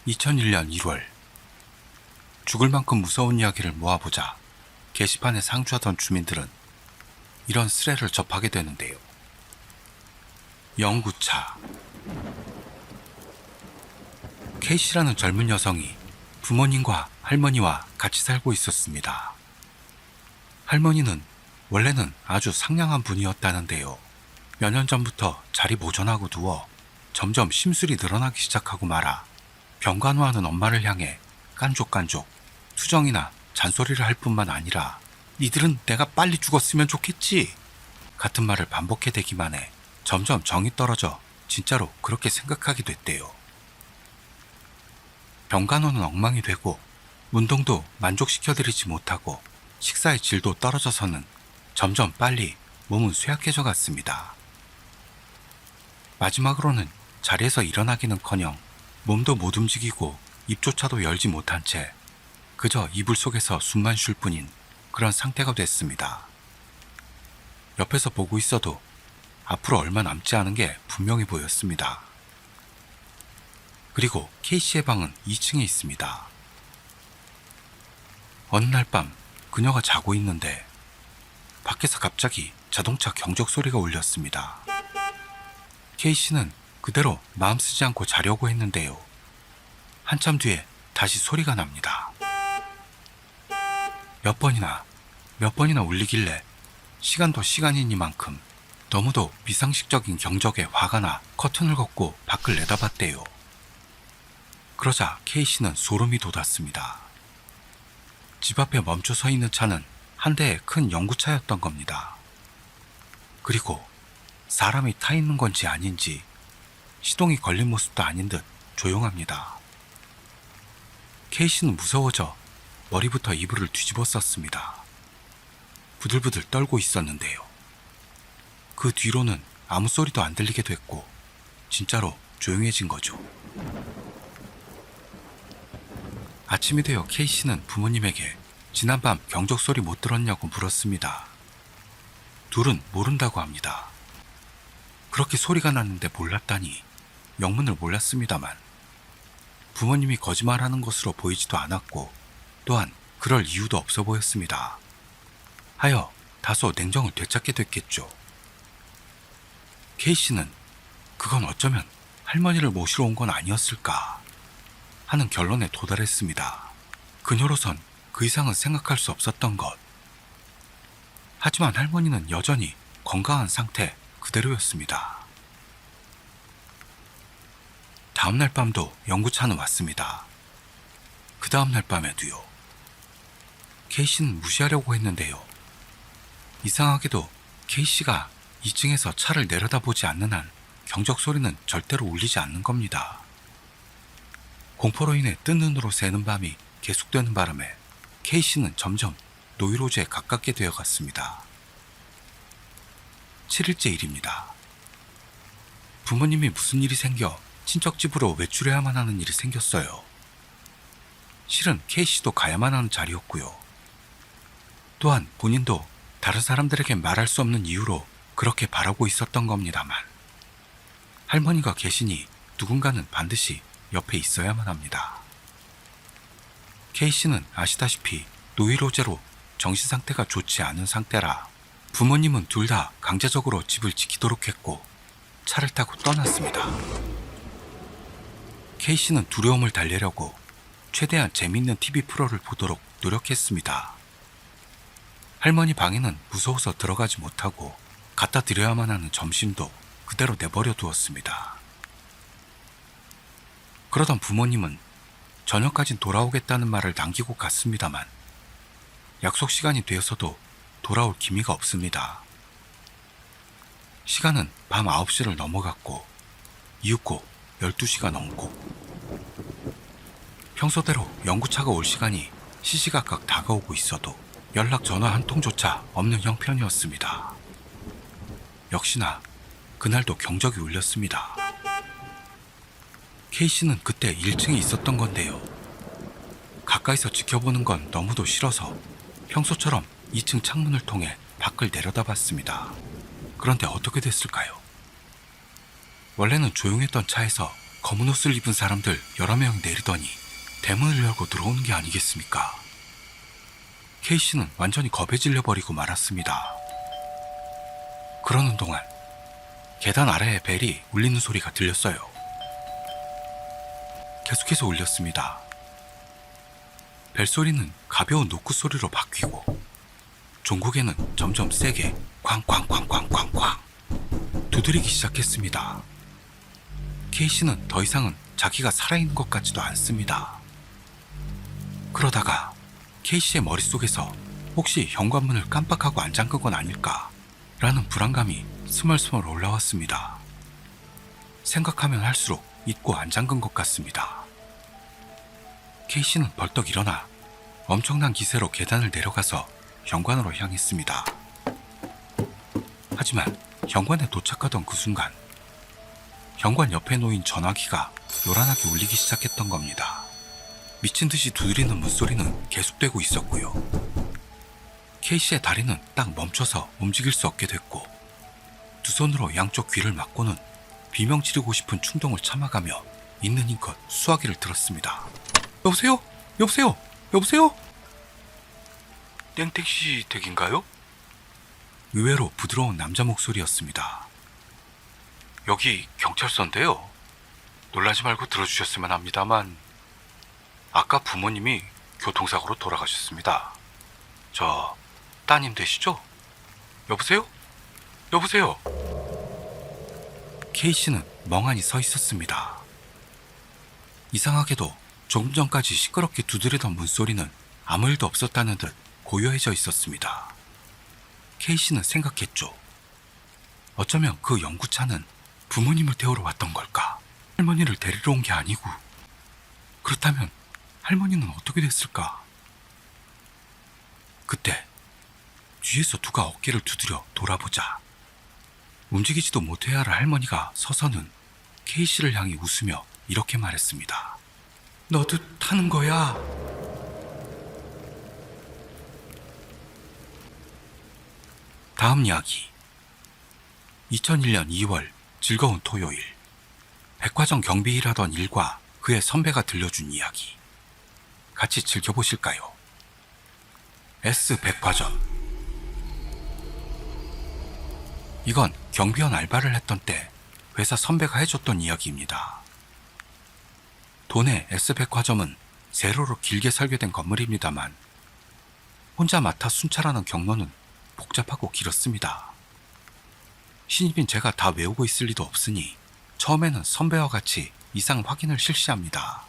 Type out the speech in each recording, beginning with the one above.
2001년 1월 죽을 만큼 무서운 이야기를 모아보자 게시판에 상주하던 주민들은 이런 스레를 접하게 되는데요. 영구차. K씨라는 젊은 여성이 부모님과 할머니와 같이 살고 있었습니다. 할머니는 원래는 아주 상냥한 분이었다는데요. 몇 년 전부터 자리 보존하고 누워 점점 심술이 늘어나기 시작하고 말아 병간호하는 엄마를 향해 깐족깐족 투정이나 잔소리를 할 뿐만 아니라 니들은 내가 빨리 죽었으면 좋겠지 같은 말을 반복해대기만 해 점점 정이 떨어져 진짜로 그렇게 생각하게 됐대요. 병간호는 엉망이 되고 운동도 만족시켜드리지 못하고 식사의 질도 떨어져서는 점점 빨리 몸은 쇠약해져 갔습니다. 마지막으로는 자리에서 일어나기는커녕 몸도 못 움직이고 입조차도 열지 못한 채 그저 이불 속에서 숨만 쉴 뿐인 그런 상태가 됐습니다. 옆에서 보고 있어도 앞으로 얼마 남지 않은 게 분명히 보였습니다. 그리고 K씨의 방은 2층에 있습니다. 어느 날 밤 그녀가 자고 있는데 밖에서 갑자기 자동차 경적 소리가 울렸습니다. K씨는 그대로 마음 쓰지 않고 자려고 했는데요. 한참 뒤에 다시 소리가 납니다. 몇 번이나 울리길래 시간도 시간이니만큼 너무도 비상식적인 경적에 화가 나 커튼을 걷고 밖을 내다봤대요. 그러자 K씨는 소름이 돋았습니다. 집 앞에 멈춰 서 있는 차는 한 대의 큰 영구차였던 겁니다. 그리고 사람이 타 있는 건지 아닌지 시동이 걸린 모습도 아닌 듯 조용합니다. K씨는 무서워져 머리부터 이불을 뒤집어 썼습니다. 부들부들 떨고 있었는데요. 그 뒤로는 아무 소리도 안 들리게 됐고 진짜로 조용해진 거죠. 아침이 되어 K씨는 부모님에게 지난밤 경적 소리 못 들었냐고 물었습니다. 둘은 모른다고 합니다. 그렇게 소리가 났는데 몰랐다니 영문을 몰랐습니다만 부모님이 거짓말하는 것으로 보이지도 않았고 또한 그럴 이유도 없어 보였습니다. 하여 다소 냉정을 되찾게 됐겠죠. K씨는 그건 어쩌면 할머니를 모시러 온 건 아니었을까 하는 결론에 도달했습니다. 그녀로선 그 이상은 생각할 수 없었던 것. 하지만 할머니는 여전히 건강한 상태 그대로였습니다. 다음날 밤도 영구차는 왔습니다. 그 다음날 밤에도요. K씨는 무시하려고 했는데요. 이상하게도 K씨가 2층에서 차를 내려다보지 않는 한 경적 소리는 절대로 울리지 않는 겁니다. 공포로 인해 뜬 눈으로 새는 밤이 계속되는 바람에 K씨는 점점 노이로즈에 가깝게 되어갔습니다. 7일째 일입니다. 부모님이 무슨 일이 생겨 친척 집으로 외출해야만 하는 일이 생겼어요. 실은 K씨도 가야만 하는 자리였고요. 또한 본인도 다른 사람들에게 말할 수 없는 이유로 그렇게 바라고 있었던 겁니다만 할머니가 계시니 누군가는 반드시 옆에 있어야만 합니다. K씨는 아시다시피 노이로제로 정신 상태가 좋지 않은 상태라 부모님은 둘 다 강제적으로 집을 지키도록 했고 차를 타고 떠났습니다. K씨는 두려움을 달래려고 최대한 재미있는 TV 프로를 보도록 노력했습니다. 할머니 방에는 무서워서 들어가지 못하고 갖다 드려야만 하는 점심도 그대로 내버려 두었습니다. 그러던 부모님은 저녁까진 돌아오겠다는 말을 남기고 갔습니다만 약속 시간이 되어서도 돌아올 기미가 없습니다. 시간은 밤 9시를 넘어갔고 이윽고 12시가 넘고 평소대로 영구차가 올 시간이 시시각각 다가오고 있어도 연락 전화 한 통조차 없는 형편이었습니다. 역시나 그날도 경적이 울렸습니다. K씨는 그때 1층에 있었던 건데요. 가까이서 지켜보는 건 너무도 싫어서 평소처럼 2층 창문을 통해 밖을 내려다봤습니다. 그런데 어떻게 됐을까요? 원래는 조용했던 차에서 검은 옷을 입은 사람들 여러 명이 내리더니 대문을 열고 들어오는 게 아니겠습니까? K씨는 완전히 겁에 질려버리고 말았습니다. 그러는 동안 계단 아래에 벨이 울리는 소리가 들렸어요. 계속해서 울렸습니다. 벨소리는 가벼운 노크 소리로 바뀌고 종국에는 점점 세게 쾅쾅쾅쾅쾅쾅 두드리기 시작했습니다. K씨는 더 이상은 자기가 살아있는 것 같지도 않습니다. 그러다가 K씨의 머릿속에서 혹시 현관문을 깜빡하고 안 잠근 건 아닐까 라는 불안감이 스멀스멀 올라왔습니다. 생각하면 할수록 잊고 안 잠근 것 같습니다. K씨는 벌떡 일어나 엄청난 기세로 계단을 내려가서 현관으로 향했습니다. 하지만 현관에 도착하던 그 순간 현관 옆에 놓인 전화기가 요란하게 울리기 시작했던 겁니다. 미친 듯이 두드리는 문소리는 계속되고 있었고요. K씨의 다리는 딱 멈춰서 움직일 수 없게 됐고 두 손으로 양쪽 귀를 막고는 비명 지르고 싶은 충동을 참아가며 있는 힘껏 수화기를 들었습니다. 여보세요? 여보세요? 여보세요? 땡땡씨 댁인가요? 의외로 부드러운 남자 목소리였습니다. 여기 경찰서인데요. 놀라지 말고 들어주셨으면 합니다만 아까 부모님이 교통사고로 돌아가셨습니다. 저 따님 되시죠? 여보세요? 여보세요? K씨는 멍하니 서 있었습니다. 이상하게도 조금 전까지 시끄럽게 두드리던 문소리는 아무 일도 없었다는 듯 고요해져 있었습니다. K씨는 생각했죠. 어쩌면 그 연구차는 부모님을 태우러 왔던 걸까? 할머니를 데리러 온 게 아니고 그렇다면 할머니는 어떻게 됐을까? 그때 뒤에서 누가 어깨를 두드려 돌아보자 움직이지도 못해야 할 할머니가 서서는 K씨를 향해 웃으며 이렇게 말했습니다. 너도 타는 거야? 다음 이야기. 2001년 2월 즐거운 토요일. 백화점 경비 일하던 일과 그의 선배가 들려준 이야기. 같이 즐겨보실까요? S백화점. 이건 경비원 알바를 했던 때 회사 선배가 해줬던 이야기입니다. 도내 S백화점은 세로로 길게 설계된 건물입니다만 혼자 맡아 순찰하는 경로는 복잡하고 길었습니다. 신입인 제가 다 외우고 있을 리도 없으니 처음에는 선배와 같이 이상 확인을 실시합니다.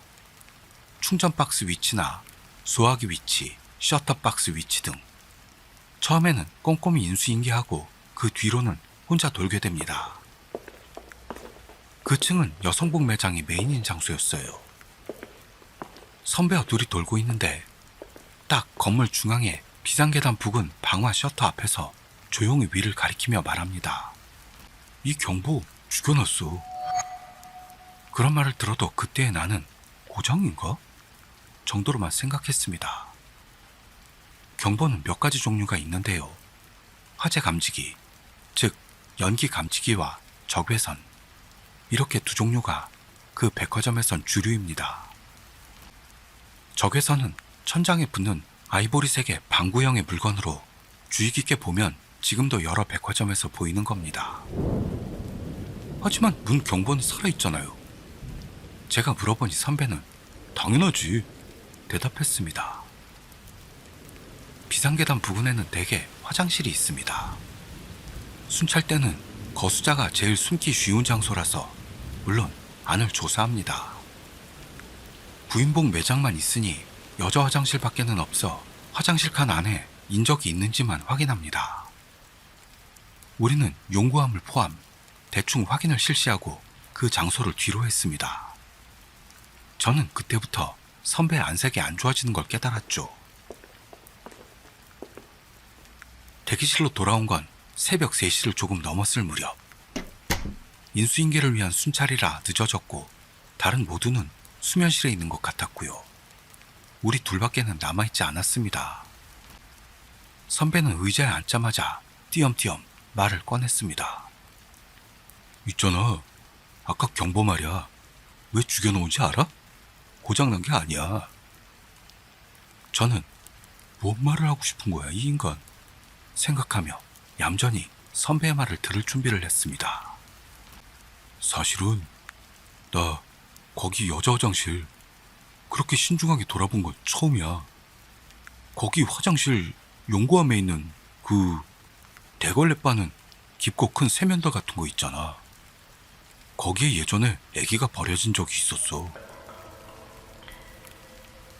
충전 박스 위치나 소화기 위치, 셔터박스 위치 등 처음에는 꼼꼼히 인수인계하고 그 뒤로는 혼자 돌게 됩니다. 그 층은 여성복 매장이 메인인 장소였어요. 선배와 둘이 돌고 있는데 딱 건물 중앙에 비상계단 부근 방화 셔터 앞에서 조용히 위를 가리키며 말합니다. 이 경보 죽여놨어. 그런 말을 들어도 그때의 나는 고정인가? 정도로만 생각했습니다. 경보는 몇 가지 종류가 있는데요. 화재 감지기, 즉 연기 감지기와 적외선, 이렇게 두 종류가 그 백화점에선 주류입니다. 적외선은 천장에 붙는 아이보리색의 방구형의 물건으로 주의 깊게 보면 지금도 여러 백화점에서 보이는 겁니다. 하지만 문 경보는 살아있잖아요. 제가 물어보니 선배는 당연하지 대답했습니다. 비상계단 부근에는 대개 화장실이 있습니다. 순찰 때는 거수자가 제일 숨기 쉬운 장소라서 물론 안을 조사합니다. 부인복 매장만 있으니 여자 화장실 밖에는 없어 화장실 칸 안에 인적이 있는지만 확인합니다. 우리는 용구함을 포함 대충 확인을 실시하고 그 장소를 뒤로 했습니다. 저는 그때부터 선배의 안색이 안 좋아지는 걸 깨달았죠. 대기실로 돌아온 건 새벽 3시를 조금 넘었을 무렵. 인수인계를 위한 순찰이라 늦어졌고 다른 모두는 수면실에 있는 것 같았고요. 우리 둘밖에는 남아있지 않았습니다. 선배는 의자에 앉자마자 띄엄띄엄 말을 꺼냈습니다. 있잖아, 아까 경보 말이야. 왜 죽여놓은지 알아? 고장난 게 아니야. 저는 뭔 말을 하고 싶은 거야, 이 인간. 생각하며 얌전히 선배의 말을 들을 준비를 했습니다. 사실은 나 거기 여자 화장실 그렇게 신중하게 돌아본 건 처음이야. 거기 화장실 용고함에 있는 그 대걸레 빠는 깊고 큰 세면대 같은 거 있잖아. 거기에 예전에 애기가 버려진 적이 있었어.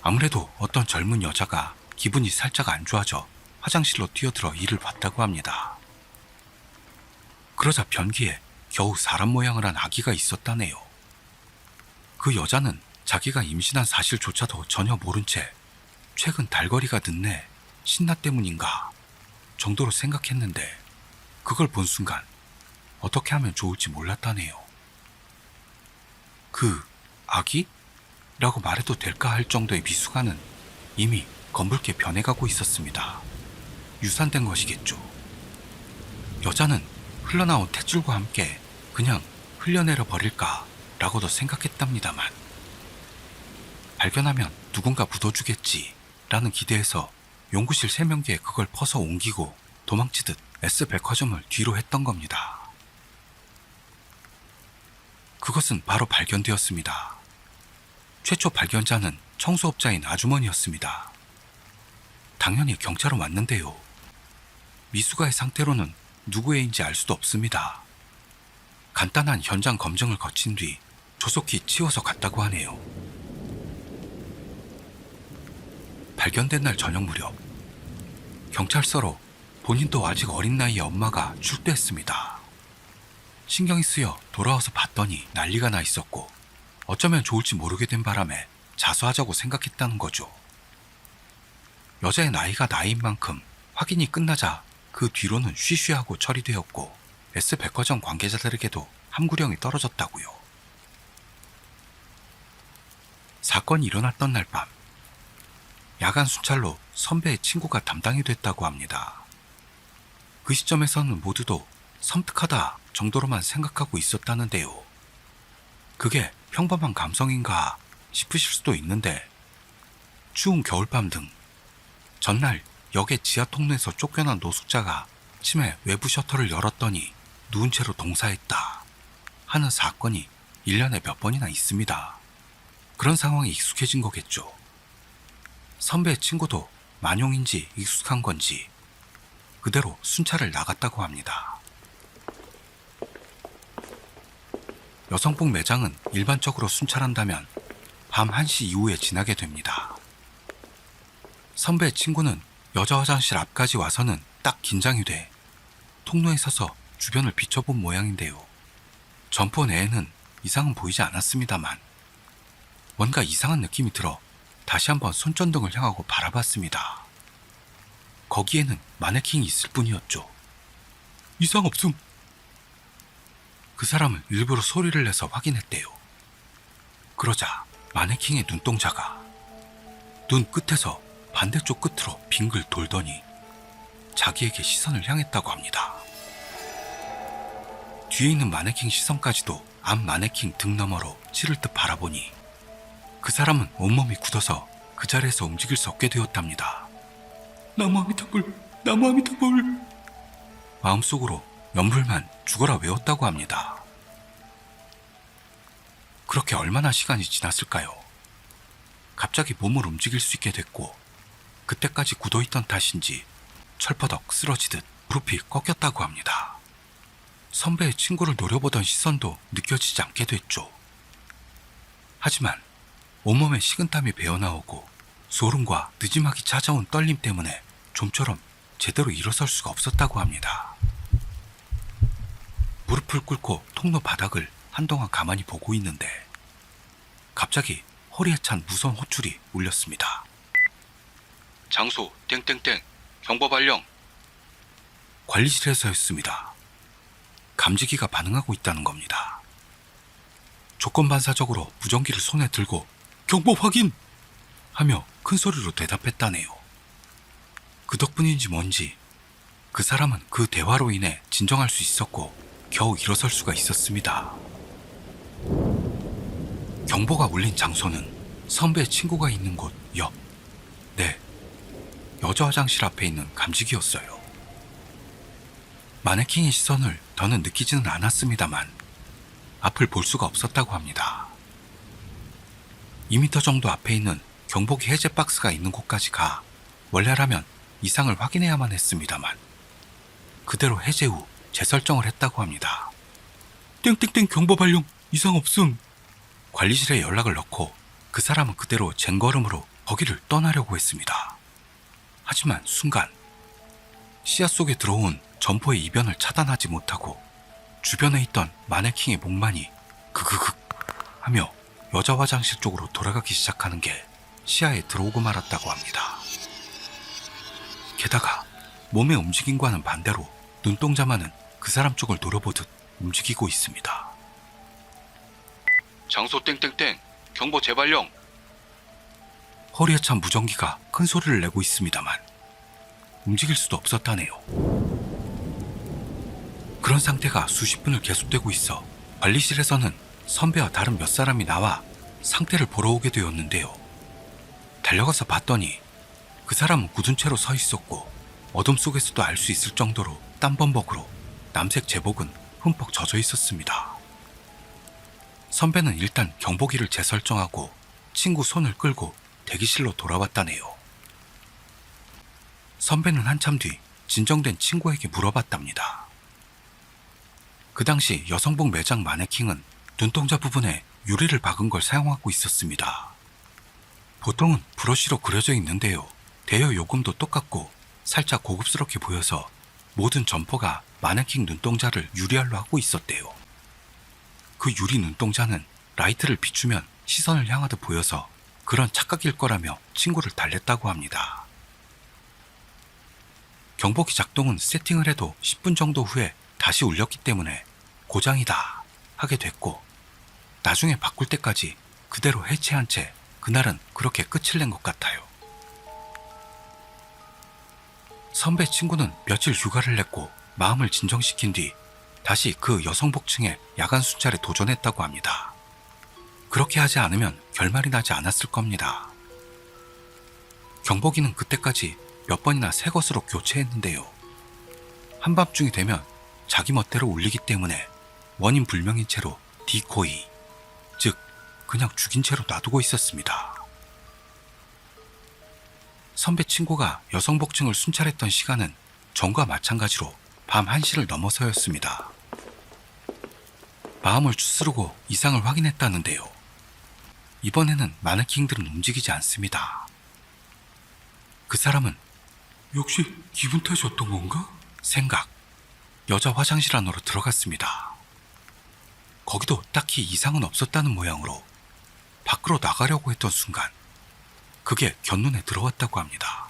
아무래도 어떤 젊은 여자가 기분이 살짝 안 좋아져 화장실로 뛰어들어 이를 봤다고 합니다. 그러자 변기에 겨우 사람 모양을 한 아기가 있었다네요. 그 여자는 자기가 임신한 사실조차도 전혀 모른 채 최근 달거리가 늦네, 신나 때문인가 정도로 생각했는데 그걸 본 순간 어떻게 하면 좋을지 몰랐다네요. 그 아기? 라고 말해도 될까 할 정도의 미숙아는 이미 검붉게 변해가고 있었습니다. 유산된 것이겠죠. 여자는 흘러나온 탯줄과 함께 그냥 흘려내려 버릴까 라고도 생각했답니다만 발견하면 누군가 묻어주겠지 라는 기대에서 연구실 세면기에 그걸 퍼서 옮기고 도망치듯 S백화점을 뒤로 했던 겁니다. 그것은 바로 발견되었습니다. 최초 발견자는 청소업자인 아주머니였습니다. 당연히 경찰은 왔는데요. 미숙아의 상태로는 누구의인지 알 수도 없습니다. 간단한 현장 검증을 거친 뒤 조속히 치워서 갔다고 하네요. 발견된 날 저녁 무렵 경찰서로 본인도 아직 어린 나이의 엄마가 출두했습니다. 신경이 쓰여 돌아와서 봤더니 난리가 나 있었고 어쩌면 좋을지 모르게 된 바람에 자수하자고 생각했다는 거죠. 여자의 나이가 나이인 만큼 확인이 끝나자 그 뒤로는 쉬쉬하고 처리되었고 S백화점 관계자들에게도 함구령이 떨어졌다고요. 사건이 일어났던 날 밤 야간 순찰로 선배의 친구가 담당이 됐다고 합니다. 그 시점에서는 모두도 섬뜩하다 정도로만 생각하고 있었다는데요. 그게 평범한 감성인가 싶으실 수도 있는데 추운 겨울밤 등 전날 역의 지하 통로에서 쫓겨난 노숙자가 치매 외부 셔터를 열었더니 누운 채로 동사했다 하는 사건이 1년에 몇 번이나 있습니다. 그런 상황에 익숙해진 거겠죠. 선배의 친구도 만용인지 익숙한 건지 그대로 순찰을 나갔다고 합니다. 여성복 매장은 일반적으로 순찰한다면 밤 1시 이후에 지나게 됩니다. 선배의 친구는 여자 화장실 앞까지 와서는 딱 긴장이 돼 통로에 서서 주변을 비춰본 모양인데요. 점포 내에는 이상은 보이지 않았습니다만 뭔가 이상한 느낌이 들어 다시 한번 손전등을 향하고 바라봤습니다. 거기에는 마네킹이 있을 뿐이었죠. 이상 없음. 그 사람은 일부러 소리를 내서 확인했대요. 그러자 마네킹의 눈동자가 눈 끝에서 반대쪽 끝으로 빙글 돌더니 자기에게 시선을 향했다고 합니다. 뒤에 있는 마네킹 시선까지도 앞 마네킹 등 너머로 찌를 듯 바라보니 그 사람은 온몸이 굳어서 그 자리에서 움직일 수 없게 되었답니다. 나무아미타불, 나무아미타불. 마음속으로 연불만 죽어라 외웠다고 합니다. 그렇게 얼마나 시간이 지났을까요? 갑자기 몸을 움직일 수 있게 됐고 그때까지 굳어있던 탓인지 철퍼덕 쓰러지듯 무릎이 꺾였다고 합니다. 선배의 친구를 노려보던 시선도 느껴지지 않게 됐죠. 하지만 온몸에 식은땀이 배어나오고 소름과 느지막이 찾아온 떨림 때문에 좀처럼 제대로 일어설 수가 없었다고 합니다. 무릎을 꿇고 통로 바닥을 한동안 가만히 보고 있는데 갑자기 허리에 찬 무선 호출이 울렸습니다. 장소 땡땡땡 경보 발령. 관리실에서였습니다. 감지기가 반응하고 있다는 겁니다. 조건반사적으로 무전기를 손에 들고 경보 확인! 하며 큰 소리로 대답했다네요. 그 덕분인지 뭔지 그 사람은 그 대화로 인해 진정할 수 있었고 겨우 일어설 수가 있었습니다. 경보가 울린 장소는 선배의 친구가 있는 곳 옆. 네, 여자 화장실 앞에 있는 감지기였어요. 마네킹의 시선을 더는 느끼지는 않았습니다만 앞을 볼 수가 없었다고 합니다. 2m 정도 앞에 있는 경보기 해제 박스가 있는 곳까지 가 원래라면 이상을 확인해야만 했습니다만 그대로 해제 후 재설정을 했다고 합니다. 땡땡땡 경보 발령 이상 없음. 관리실에 연락을 넣고 그 사람은 그대로 쟁걸음으로 거기를 떠나려고 했습니다. 하지만 순간 시야 속에 들어온 점포의 이변을 차단하지 못하고 주변에 있던 마네킹의 목만이 그그극 하며 여자 화장실 쪽으로 돌아가기 시작하는 게 시야에 들어오고 말았다고 합니다. 게다가 몸의 움직임과는 반대로 눈동자만은 그 사람 쪽을 노려보듯 움직이고 있습니다. 장소 땡땡땡 경보 재발령. 허리에 찬 무전기가 큰 소리를 내고 있습니다만 움직일 수도 없었다네요. 그런 상태가 수십 분을 계속되고 있어 관리실에서는 선배와 다른 몇 사람이 나와 상태를 보러 오게 되었는데요. 달려가서 봤더니 그 사람은 굳은 채로 서 있었고 어둠 속에서도 알 수 있을 정도로 땀범벅으로 남색 제복은 흠뻑 젖어 있었습니다. 선배는 일단 경보기를 재설정하고 친구 손을 끌고 대기실로 돌아왔다네요. 선배는 한참 뒤 진정된 친구에게 물어봤답니다. 그 당시 여성복 매장 마네킹은 눈동자 부분에 유리를 박은 걸 사용하고 있었습니다. 보통은 브러쉬로 그려져 있는데요. 대여 요금도 똑같고 살짝 고급스럽게 보여서 모든 점퍼가 마네킹 눈동자를 유리알로 하고 있었대요. 그 유리 눈동자는 라이트를 비추면 시선을 향하듯 보여서 그런 착각일 거라며 친구를 달랬다고 합니다. 경보기 작동은 세팅을 해도 10분 정도 후에 다시 울렸기 때문에 고장이다 하게 됐고 나중에 바꿀 때까지 그대로 해체한 채 그날은 그렇게 끝을 낸 것 같아요. 선배 친구는 며칠 휴가를 냈고 마음을 진정시킨 뒤 다시 그 여성복층의 야간 순찰에 도전했다고 합니다. 그렇게 하지 않으면 결말이 나지 않았을 겁니다. 경보기는 그때까지 몇 번이나 새 것으로 교체했는데요. 한밤중이 되면 자기 멋대로 울리기 때문에 원인 불명인 채로 디코이, 즉 그냥 죽인 채로 놔두고 있었습니다. 선배 친구가 여성복층을 순찰했던 시간은 전과 마찬가지로 밤 1시를 넘어서였습니다. 마음을 추스르고 이상을 확인했다는데요. 이번에는 마네킹들은 움직이지 않습니다. 그 사람은 역시 기분 탓이었던 건가? 생각. 여자 화장실 안으로 들어갔습니다. 거기도 딱히 이상은 없었다는 모양으로 밖으로 나가려고 했던 순간 그게 곁눈에 들어왔다고 합니다.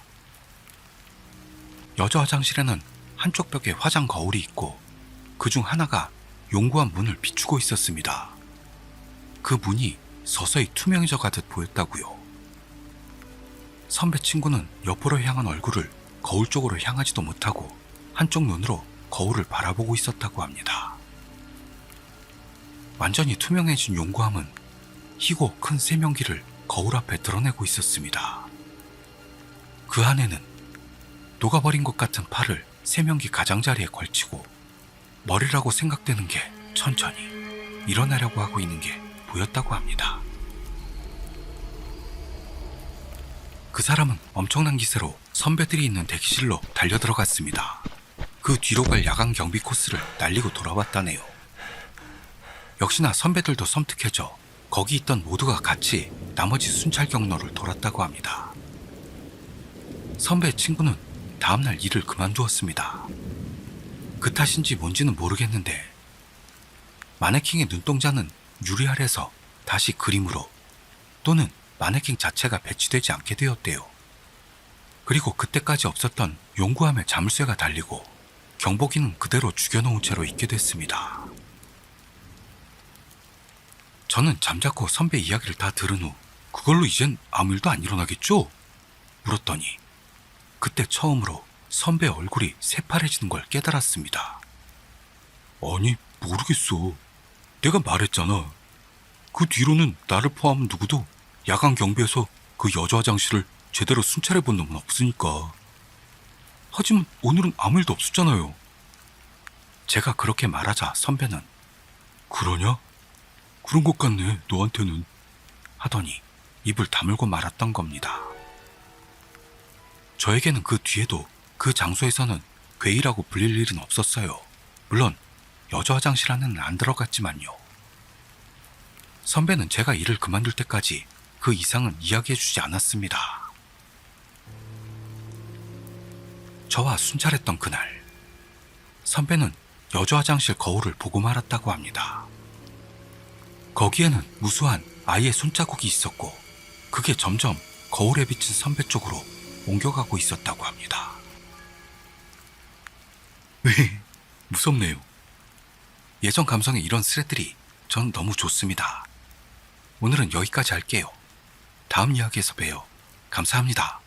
여자 화장실에는 한쪽 벽에 화장 거울이 있고 그중 하나가 용구한 문을 비추고 있었습니다. 그 문이 서서히 투명해져 가듯 보였다고요. 선배 친구는 옆으로 향한 얼굴을 거울 쪽으로 향하지도 못하고 한쪽 눈으로 거울을 바라보고 있었다고 합니다. 완전히 투명해진 용구함은 희고 큰 세면기를 거울 앞에 드러내고 있었습니다. 그 안에는 녹아버린 것 같은 팔을 세면기 가장자리에 걸치고 머리라고 생각되는 게 천천히 일어나려고 하고 있는 게 보였다고 합니다. 그 사람은 엄청난 기세로 선배들이 있는 대기실로 달려들어갔습니다. 그 뒤로 갈 야간 경비 코스를 날리고 돌아왔다네요. 역시나 선배들도 섬뜩해져 거기 있던 모두가 같이 나머지 순찰 경로를 돌았다고 합니다. 선배의 친구는 다음날 일을 그만두었습니다. 그 탓인지 뭔지는 모르겠는데 마네킹의 눈동자는 유리알에서 다시 그림으로 또는 마네킹 자체가 배치되지 않게 되었대요. 그리고 그때까지 없었던 용구함에 자물쇠가 달리고 경보기는 그대로 죽여놓은 채로 있게 됐습니다. 저는 잠자코 선배 이야기를 다 들은 후 그걸로 이젠 아무 일도 안 일어나겠죠? 물었더니 그때 처음으로 선배 얼굴이 새파래지는 걸 깨달았습니다. 아니 모르겠어. 내가 말했잖아. 그 뒤로는 나를 포함 누구도 야간 경비에서 그 여자 화장실을 제대로 순찰해 본 놈은 없으니까. 하지만 오늘은 아무 일도 없었잖아요. 제가 그렇게 말하자 선배는 그러냐? 그런 것 같네, 너한테는. 하더니 입을 다물고 말았던 겁니다. 저에게는 그 뒤에도 그 장소에서는 괴이라고 불릴 일은 없었어요. 물론 여자 화장실 안에는 안 들어갔지만요. 선배는 제가 일을 그만둘 때까지 그 이상은 이야기해주지 않았습니다. 저와 순찰했던 그날, 선배는 여자 화장실 거울을 보고 말았다고 합니다. 거기에는 무수한 아이의 손자국이 있었고 그게 점점 거울에 비친 선배 쪽으로 옮겨가고 있었다고 합니다. 무섭네요. 예전 감성의 이런 스레들이 전 너무 좋습니다. 오늘은 여기까지 할게요. 다음 이야기에서 봬요. 감사합니다.